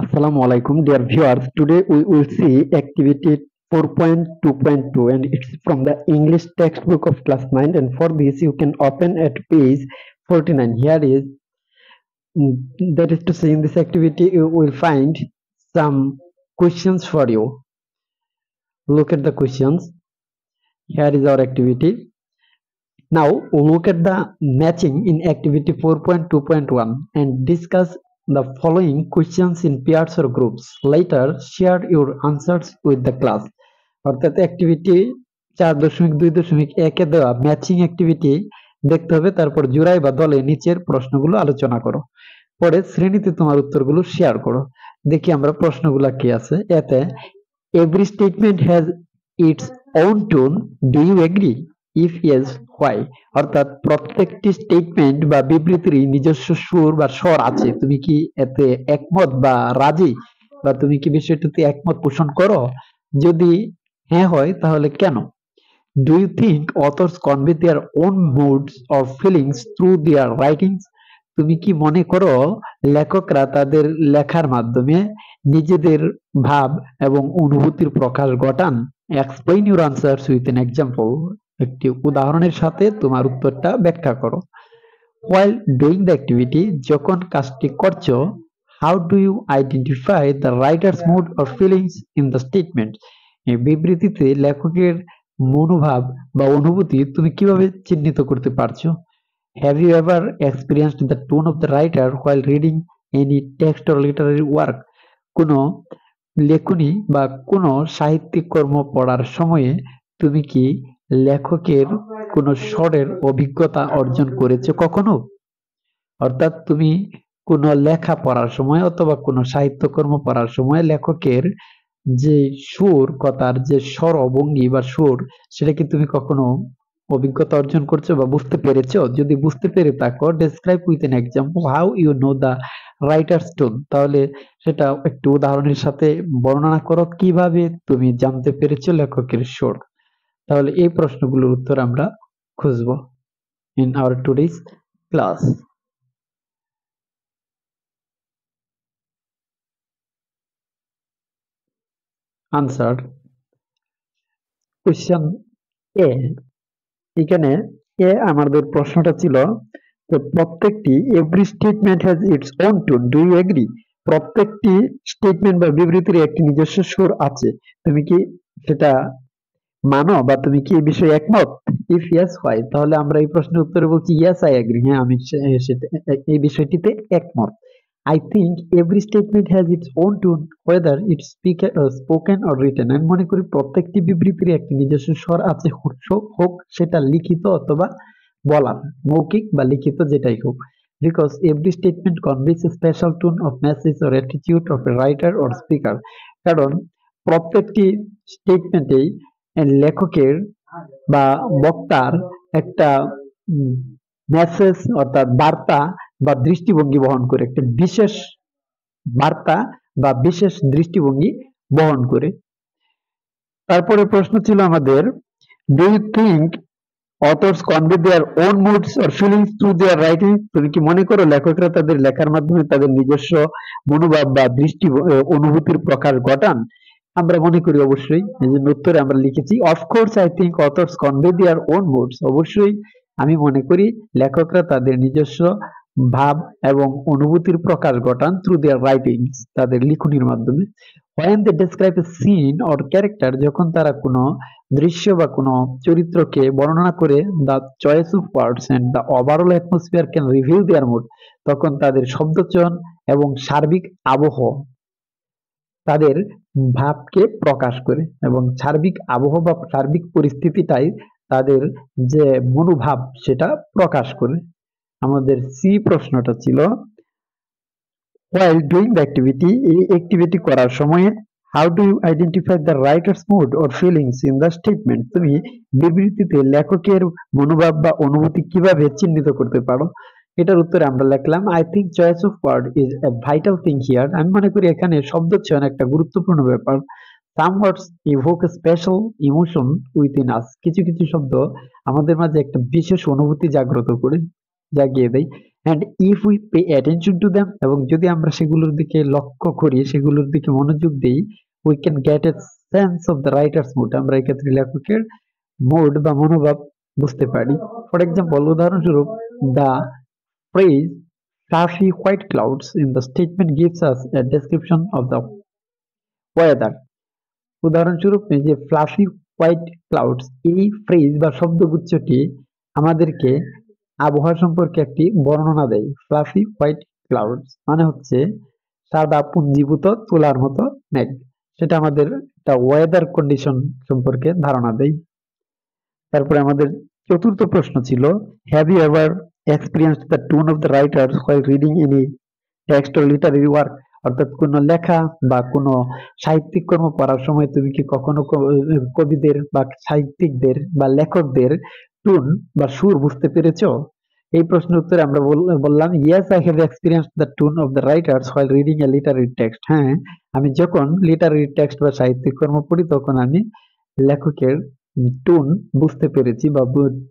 Assalamu alaikum, dear viewers. Today we will see activity 4.2.2 and it's from the English textbook of class 9, and for this you can open at page 49. Here is that is to say, in this activity you will find some questions for you. Look at the questions. Here is our activity. Now look at the matching in activity 4.2.1 and discuss the following questions in pairs or groups. Later, share your answers with the class. অর্থাৎ activity 4.2.1 দেওয়া matching activity দেখতে হবে, তারপর জোড়ায় বা দলে নিচের প্রশ্নগুলো আলোচনা করো, পরে শ্রেণীতে তোমার উত্তরগুলো শেয়ার করো। দেখি আমরা প্রশ্নগুলো কি আছে। এতে every statement has its own tone, do you agree? If yes, why? অর্থাৎ প্রত্যেকটি স্টেটমেন্ট বা বিবৃতির নিজস্ব সুর বা স্বর আছে, তুমি কি এতে একমত বা রাজি, বা তুমি কি বিষয়টিতে একমত পোষণ করো? যদি হ্যাঁ হয় তাহলে কেন? Do you think authors convey their own moods or feelings through their writings? তুমি কি মনে করো লেখকরা তাদের লেখার মাধ্যমে নিজেদের ভাব এবং অনুভূতির প্রকাশ ঘটান? Explain your answers with an example. একটি উদাহরণের সাথে তোমার উত্তরটা ব্যাখ্যা করো। হোয়াইল ডুইং দ্য অ্যাক্টিভিটি, যখন কাজটি করছো, how do you identify the writer's mood or feelings in the statement? এই বিবৃতিতে লেখকের মনোভাব বা অনুভূতি তুমি কিভাবে চিহ্নিত করতে পারছো? Have you ever experienced the tone of the writer while reading any text or literary work? কোনো লেখনী বা কোনো সাহিত্যিক কর্ম পড়ার সময়ে তুমি কি লেখকের কোনো স্বরের অভিজ্ঞতা অর্জন করেছো কখনো? অর্থাৎ তুমি কোনো লেখা পড়ার সময় অথবা কোনো সাহিত্যকর্ম পড়ার সময় লেখকের যে সুর, কথার যে স্বরভঙ্গি বা সুর, সেটা কি তুমি কখনো অভিজ্ঞতা অর্জন করছো বা বুঝতে পেরেছো? যদি বুঝতে পেরে থাকো, describe with an example how you know the writer's tone, তাহলে সেটা একটু উদাহরণের সাথে বর্ণনা করো কিভাবে তুমি জানতে পেরেছো লেখকের সুর। তাহলে এই প্রশ্নগুলোর উত্তর আমরা খুঁজবো in our today's class. Answer question A. এখানে এ আমাদের প্রশ্নটা ছিল যে প্রত্যেকটি every statement has its own tone, do you agree? প্রত্যেকটি স্টেটমেন্ট বা বিবৃতির একটি নিজস্ব সুর আছে, তুমি কি সেটা মানো বা তুমি কি এই বিষয়ে একমত? If yes, why? তাহলে আমরা এই প্রশ্নের উত্তরে বলছি ইয়েস আই এগ্রি, হ্যাঁ আমি এই বিষয়টিতে একমত। I think every statement has its own tone, whether it's spoken or written. আমি মনে করি প্রত্যেকটি বিবৃতির একটি নিজস্ব স্বর আছে, হোক সেটা লিখিত অথবা বলা, মৌখিক বা লিখিত যেটাই হোক। Because every statement conveys a special tone of message or attitude of a writer or speaker. কারণ প্রত্যেকটি স্টেটমেন্টেই লেখকের বা বক্তার একটা মেসেজ অর্থাৎ বার্তা বা দৃষ্টিভঙ্গি বহন করে, একটা বিশেষ বার্তা বা বিশেষ দৃষ্টিভঙ্গি বহন করে। তারপরে প্রশ্ন ছিল আমাদের, do you think authors convey their own moods or feelings through their writing? তুমি কি মনে করো লেখকরা তাদের লেখার মাধ্যমে তাদের নিজস্ব মনোভাব বা অনুভূতির প্রকাশ ঘটান? আমরা মনে করি অবশ্যই। এই জন্য উত্তরে আমরা লিখেছি of course I think authors convey their own moods. অবশ্যই আমি মনে করি লেখকরা তাদের নিজস্ব ভাব এবং অনুভূতির প্রকাশ ঘটান থ্রু দেয়ার রাইটিংস, তাদের লিখনির মাধ্যমে। when they describe a scene or character, যখন তারা কোনো দৃশ্য বা কোনো চরিত্রকে বর্ণনা করে, the choice of words and the overall atmosphere can reveal their mood, তখন তাদের শব্দচয়ন এবং সার্বিক আবহ তাদের ভাবকে প্রকাশ করে, এবং সার্বিক আবহ বা সার্বিক পরিস্থিতিটাই তাদের যে মনোভাব সেটা প্রকাশ করে। আমাদের সি প্রশ্নটা ছিল while doing the activity, এই অ্যাক্টিভিটি করার সময় how do you identify the writer's mood or feelings in the statement? তুমি বিবৃতিতে লেখকের মনোভাব বা অনুভূতি কিভাবে চিহ্নিত করতে পারো? এটার উত্তরে আমরা লিখলাম I think choice of word is a vital thing here. আমি মনে করি এখানে শব্দ চয়ন একটা গুরুত্বপূর্ণ ব্যাপার। Some words evoke a special emotion within us. কিছু কিছু শব্দ আমাদের মাঝে একটা বিশেষ অনুভূতি জাগ্রত করে, জাগিয়ে দেয়। and if we pay attention to them, এবং যদি আমরা সেগুলোর দিকে লক্ষ্য করি, সেগুলোর দিকে মনোযোগ দেই, we can get a sense of the writer's mood, আমরা এক্ষেত্রে লেখকের মুড বা মনোভাব বুঝতে পারি। ফর এক্সাম্পল, উদাহরণস্বরূপ, the phrase fluffy white clouds in the statement gives us a description of the weather। উদাহরণস্বরূপ, এই যে ফ্লাফি হোয়াইট ক্লাউডস, এই ফ্রেজ বা শব্দগুচ্ছটি আমাদেরকে আবহাওয়া সম্পর্কে একটি বর্ণনা দেয়। ফ্লাফি হোয়াইট ক্লাউডস মানে হচ্ছে সাদা পুঞ্জীভূত তুলার মতো মেঘ, সেটা আমাদের একটা ওয়েদার কন্ডিশন সম্পর্কে ধারণা দেয়। তারপরে আমাদের চতুর্থ প্রশ্ন ছিল, have you ever experienced the tone of the writers while reading any text or literary work? অর্থাৎ কোন লেখা বা কোন সাহিত্যিক কর্ম পড়ার সময় তুমি কি কখনো কবিদের বা সাহিত্যিকদের বা লেখকদের টোন বা সুর বুঝতে পেরেছো? এই প্রশ্নের উত্তরে আমরা বললাম, yes, I have experienced the tone of the writers while reading a literary text. হ্যাঁ, আমি যখন লিটারারি টেক্সট বা সাহিত্যিক কর্ম পড়ি তখন আমি লেখকের টোন বুঝতে পেরেছি বা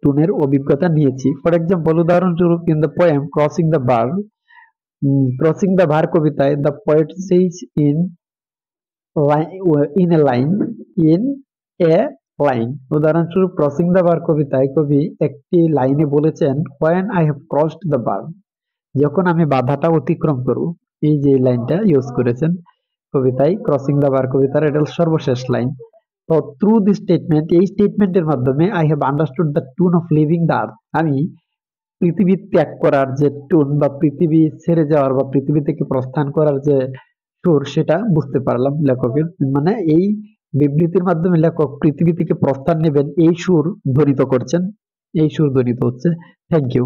টোনের অভিজ্ঞতা নিয়েছি। ফর এক্সাম্পল, উদাহরণস্বরূপ, in the poem crossing the bar, crossing the bar কবিতায় the poet says in a line, in a line, উদাহরণস্বরূপ ক্রসিং দ্য বার কবিতায় কবি একটি লাইনে বলেছেন, when I have crossed the bar, যখন আমি বাধাটা অতিক্রম করব। এই যে লাইনটা ইউজ করেছেন কবিতায়, ক্রসিং দ্য বার কবিতার এটা সর্বশেষ লাইন। তো থ্রু দিস স্টেটমেন্ট, এই স্টেটমেন্টের মাধ্যমে I have understood the tone of living the earth, আমি পৃথিবী ত্যাগ করার যে টোন বা পৃথিবী ছেড়ে যাওয়ার বা পৃথিবী থেকে প্রস্থান করার যে সুর, সেটা বুঝতে পারলাম লেখকের। মানে এই বিবৃতির মাধ্যমে লেখক পৃথিবী থেকে প্রস্থান নেবেন এই সুর ধ্বনিত করছেন, এই সুর ধ্বনিত হচ্ছে। Thank you.